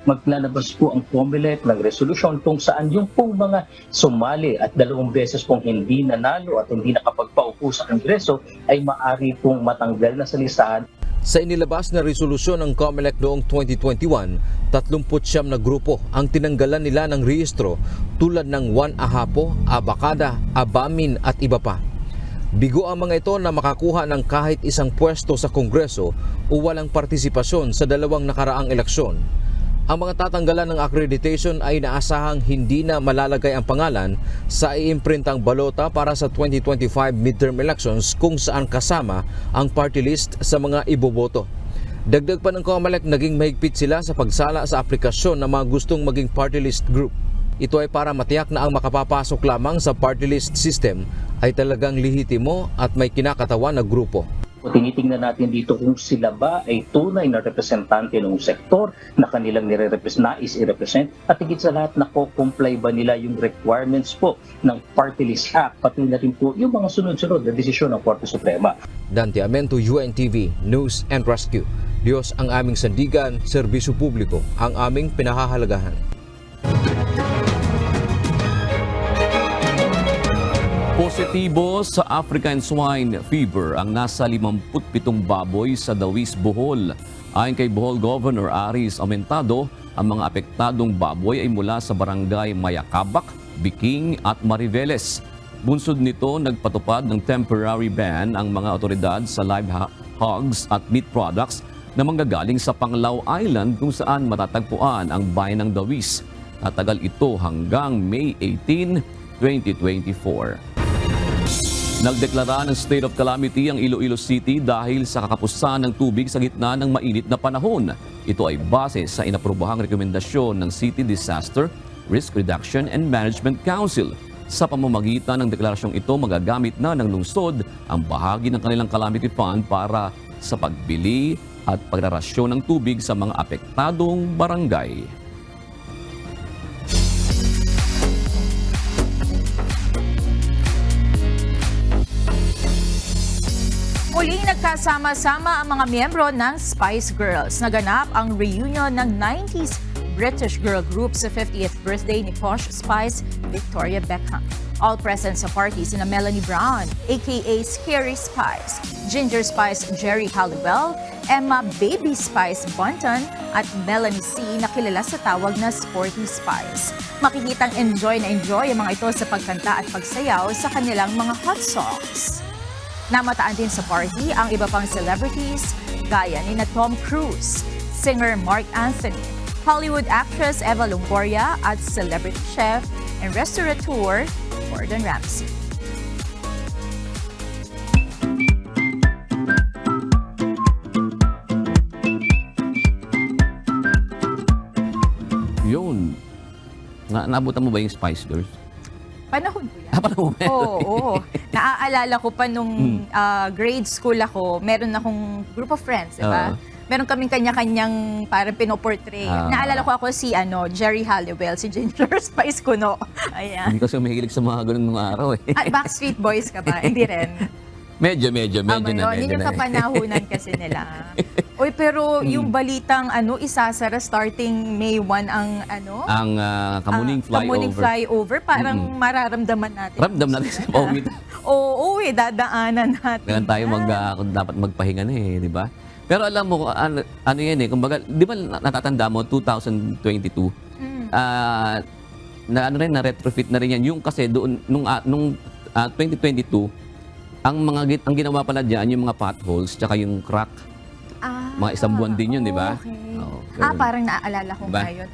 Maglalabas po ang COMELEC ng resolusyon kung saan yung pong mga sumali at 2 beses pong hindi nanalo at hindi nakapagpaupo sa Kongreso ay maaari pong matanggal na sa listahan. Sa inilabas na resolusyon ng COMELEC noong 2021, 39 na grupo ang tinanggalan nila ng rehistro tulad ng One Ahapo, Abacada, Abamin at iba pa. Bigo ang mga ito na makakuha ng kahit isang pwesto sa Kongreso o walang partisipasyon sa dalawang nakaraang eleksyon. Ang mga tatanggalan ng accreditation ay inaasahang hindi na malalagay ang pangalan sa iimprintang balota para sa 2025 midterm elections kung saan kasama ang party list sa mga iboboto. Dagdag pa ng COMELEC, naging mahigpit sila sa pagsala sa aplikasyon ng mga gustong maging party list group. Ito ay para matiyak na ang makapapasok lamang sa party list system ay talagang lehitimo at may kinakatawan na grupo. Tinitingnan natin dito kung sila ba ay tunay na representante ng sektor na kanilang nais i-represent at higit sa lahat nako-comply ba nila yung requirements po ng Party List Act, pati na rin po yung mga sunod-sunod na desisyon ng Korte Suprema. Dante Amento, UNTV, News and Rescue. Diyos ang aming sandigan, serbisyo publiko ang aming pinahahalagahan. Positibo sa African swine fever ang nasa 57 baboy sa Dawis, Bohol. Ayon kay Bohol Governor Aris Aumentado, ang mga apektadong baboy ay mula sa barangay Mayakabak, Biking at Mariveles. Bunsod nito, nagpatupad ng temporary ban ang mga otoridad sa live hogs at meat products na manggagaling sa Panglao Island kung saan matatagpuan ang bayan ng Dawis. Tatagal ito hanggang May 18, 2024. Nagdeklara ng state of calamity ang Iloilo City dahil sa kakapusan ng tubig sa gitna ng mainit na panahon. Ito ay base sa inaprobahang rekomendasyon ng City Disaster Risk Reduction and Management Council. Sa pamamagitan ng deklarasyong ito, magagamit na ng lungsod ang bahagi ng kanilang calamity fund para sa pagbili at pagrarasyon ng tubig sa mga apektadong barangay. Muling nagkasama-sama ang mga miyembro ng Spice Girls. Naganap ang reunion ng 90s British girl group sa 50th birthday ni Posh Spice Victoria Beckham. All present sa party sina Melanie Brown, aka Scary Spice, Ginger Spice Jerry Halliwell, Emma Baby Spice Bunton at Melanie C na kilala sa tawag na Sporty Spice. Makikitang enjoy ang mga ito sa pagkanta at pagsayaw sa kanilang mga hot songs. Namataan din sa party ang iba pang celebrities gaya ni Tom Cruise, singer Mark Anthony, Hollywood actress Eva Longoria at celebrity chef and restaurateur Gordon Ramsay. Yun. Naabutan mo ba yung Spice Girls? Panahon ko yan. Panahon mo yan? Oo. Naaalala ko pa nung grade school ako, meron akong group of friends, diba? Meron kaming kanya-kanyang parang pinoportray. Naalala ko ako si Jerry Halliwell, si Ginger Spice Kuno. Ayan. Hindi kasi mahilig sa mga ganun nung araw eh. Backstreet Boys ka ba? Hindi rin. Medyo na. Yun yung kapanahunan kasi nila. Uy, pero yung balitang isasara starting May 1 ang ang Kamuning flyover, parang mararamdaman natin. Ramdam natin sa COVID. Oo, dadaanan natin. Kailan tayo dapat magpahinga na eh, di ba? Pero alam mo, ano yan eh, kumbaga, di ba natatanda mo, 2022, na retrofit na rin yan. Yung kasi doon, nung 2022, ang ginawa pala dyan, yung mga potholes, tsaka yung crack. Mga isang buwan din yun, di ba? Okay. Parang naaalala ko ngayon.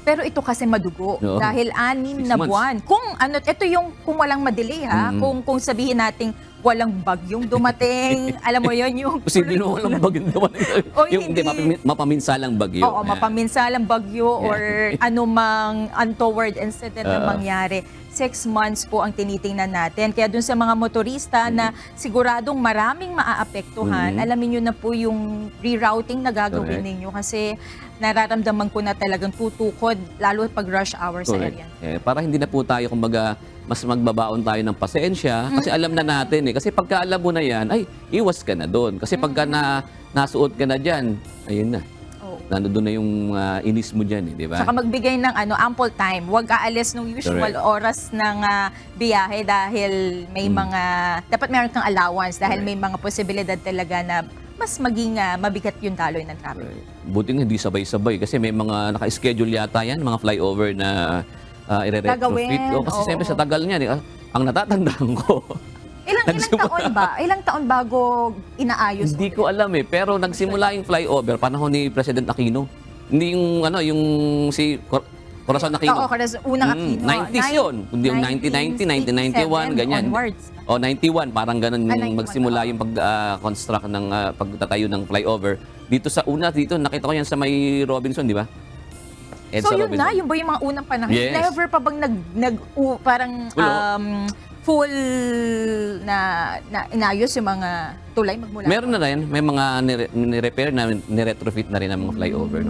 Pero ito kasi madugo. Dahil 6 na buwan. Kung ito yung kung walang madelay ha, kung sabihin nating walang bagyong dumating. Alam mo yon yung... Posible na walang bagyo naman. O Yung hindi, mapaminsalang bagyo. Oo, mapaminsalang bagyo or anumang untoward incident na mangyari. 6 months po ang tinitingnan natin. Kaya dun sa mga motorista na siguradong maraming maaapektuhan, alamin nyo na po yung rerouting na gagawin ninyo kasi nararamdaman ko na talagang tutukod lalo pag rush hour sa area. Para hindi na po tayo, kumbaga, mas magbabaon tayo ng pasensya kasi alam na natin kasi pagka alam mo na yan, ay, iwas ka na doon. Kasi pagka nasuot ka na dyan, ayun na. Nandun na yung inis mo dyan, di ba? Saka magbigay ng ample time. Huwag aalis ng usual oras ng biyahe dahil may mga, dapat meron kang allowance dahil may mga posibilidad talaga na mas maging mabigat yung daloy ng traffic. Buti nga hindi sabay-sabay kasi may mga naka-schedule yata yan, mga flyover na i-retrofit. Kasi siyempre sa tagal niya, ang natatandaan ko, Ilang taon bago inaayos? Hindi ko alam pero nagsimula yung flyover panahon ni President Aquino. Hindi yung yung si Corazon Aquino. Oo, unang Aquino. 90s yun. Hindi yung 1990, 1991, ganyan. Onwards. 91, parang ganun yung magsimula yung pag-construct ng pagtatayo ng flyover. Dito nakita ko yan sa may Robinson, di ba? So yun Robinson. Yun ba yung mga unang panahon? Yes. Never pa bang parang full na inayos yung mga tulay magmula? Meron na rin. May mga ni-repair na ni-retrofit na rin ang mga flyover.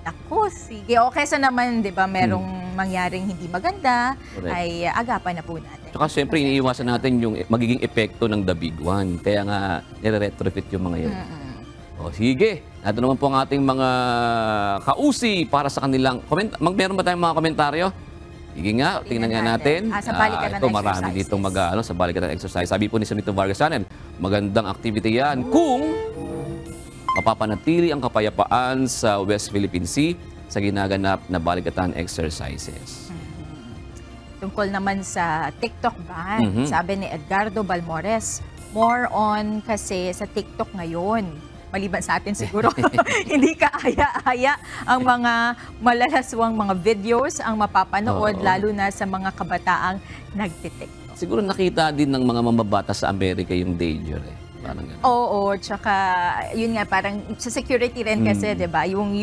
Ako, sige. O kesa naman, di ba, merong mangyaring hindi maganda, ay agapan na po natin. Tsaka siyempre, iniiwasan natin yung magiging epekto ng The Big One. Kaya nga, nire-retrofit yung mga yun. O sige, ito naman po ang ating mga kausi para sa kanilang meron ba tayong mga komentaryo? Sige nga, tingnan nga natin. Sa balikatan ito, marami ditong sa balikatan exercise. Sabi po ni Senator Vargas Sanen, magandang activity yan kung mapapanatili ang kapayapaan sa West Philippine Sea sa ginaganap na balikatan exercises. Tungkol naman sa TikTok ban, sabi ni Edgardo Balmores, more on kasi sa TikTok ngayon. Maliban sa atin siguro, hindi kaaya-aya ang mga malalaswang mga videos ang mapapanood, lalo na sa mga kabataang nagtitiktok. Siguro nakita din ng mga mamabata sa Amerika yung danger Parang ganun. Oo, tsaka yun nga parang sa security rin kasi, 'di ba? Yung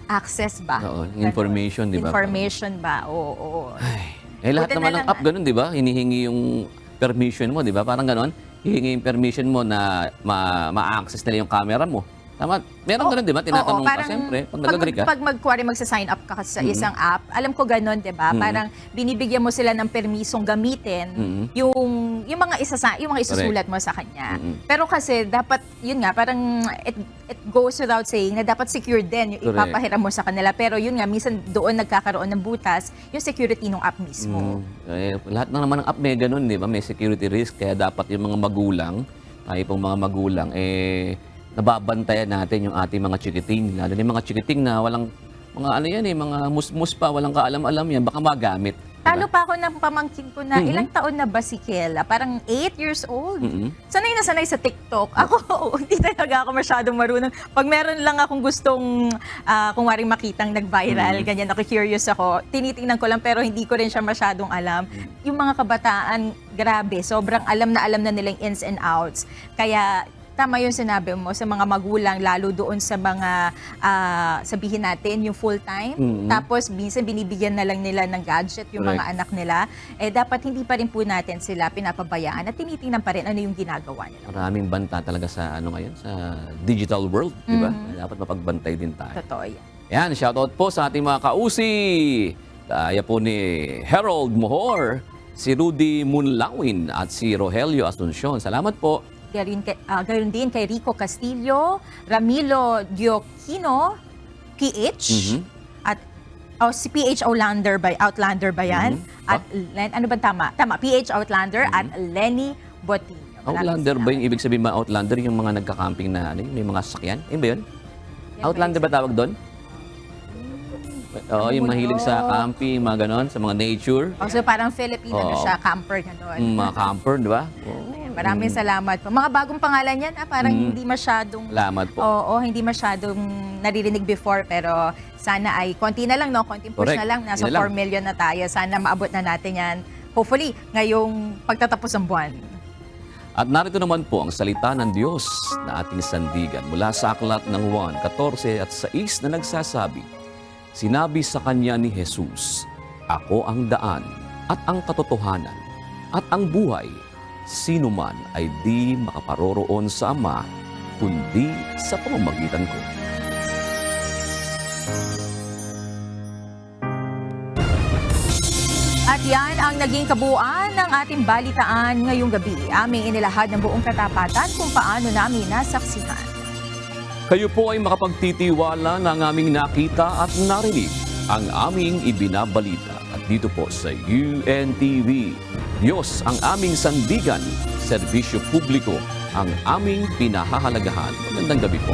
access ba? Oo, information, 'di ba? Information ba? Oo. Lahat naman ng app ganun, 'di ba? Hinihingi yung permission mo, 'di ba? Parang ganun. Hihingi yung permission mo na ma-access nila yung camera mo. Tama? Meron ganun, di ba? Tinatanong ka, siyempre, pag nag-agree ka. Pag mag-sign up ka sa isang app, alam ko ganun, di ba? Parang binibigyan mo sila ng permisong gamitin yung mga isusulat mo sa kanya. Pero kasi, dapat, yun nga, parang it goes without saying na dapat secure din yung ipapahiram mo sa kanila. Pero yun nga, minsan doon nagkakaroon ng butas yung security ng app mismo. Lahat na naman ng app may ganun, di ba? May security risk, kaya dapat yung mga magulang, tayo pong mga magulang, nababantayan natin yung ating mga chikiting. Lalo na yung mga chikiting na walang, mga mga musmus pa, walang kaalam-alam yan, baka magamit. Talo pa ako ng pamangkin ko na ilang taon na ba si Kiela? Parang 8 years old. Sanay na sanay sa TikTok. Ako, hindi talaga ako masyadong marunong. Pag meron lang akong gustong, kung waring makitang nag-viral, ganyan, curious ako, tinitingnan ko lang pero hindi ko rin siya masyadong alam. Yung mga kabataan, grabe, sobrang alam na nilang ins and outs. Kaya, tama yung sinabi mo sa mga magulang, lalo doon sa mga, sabihin natin, yung full-time. Tapos, minsan binibigyan na lang nila ng gadget yung mga anak nila. Dapat hindi pa rin po natin sila pinapabayaan at tinitingnan pa rin ano yung ginagawa nila. Maraming banta talaga sa, ngayon, sa digital world, di ba? Dapat mapagbantay din tayo. Totoo yan. Yan, shoutout po sa ating mga kausi. Kaya po ni Harold Mohor, si Rudy Munlawin at si Rogelio Asuncion. Salamat po. Gayon din kay Rico Castillo, Ramilo Gioquino, PH, at si PH Outlander ba yan? At ano ba tama? Tama, PH Outlander at Lenny Botinho. Outlander ba yung ibig sabihin mga Outlander, yung mga nagka-camping na may mga sasakyan? Ayun ba yun? Outlander ba tawag doon? Oo, yung mahilig sa camping, mga ganon, sa mga nature. So parang Filipino siya, camper ganon. Mga camper, di ba? Maraming salamat po. Mga bagong pangalan yan, parang hindi masyadong... Salamat po. Oo, hindi masyadong naririnig before, pero sana ay konti na lang, no? Konting push na lang. Nasa 4 million na tayo. Sana maabot na natin yan hopefully ngayong pagtatapos ng buwan. At narito naman po ang salita ng Diyos na ating sandigan mula sa aklat ng Juan 14 at 6 na nagsasabi, sinabi sa kanya ni Jesus, ako ang daan at ang katotohanan at ang buhay. Sino man ay di makaparoroon sa Ama, kundi sa pamamagitan ko. At yan ang naging kabuuan ng ating balitaan ngayong gabi. Aming inilahad ng buong katapatan kung paano namin nasaksihan. Kayo po ay makapagtitiwala ng aming nakita at narinig ang aming ibinabalita. At dito po sa UNTV, Diyos ang aming sandigan, serbisyo publiko ang aming pinahahalagahan. Magandang gabi po.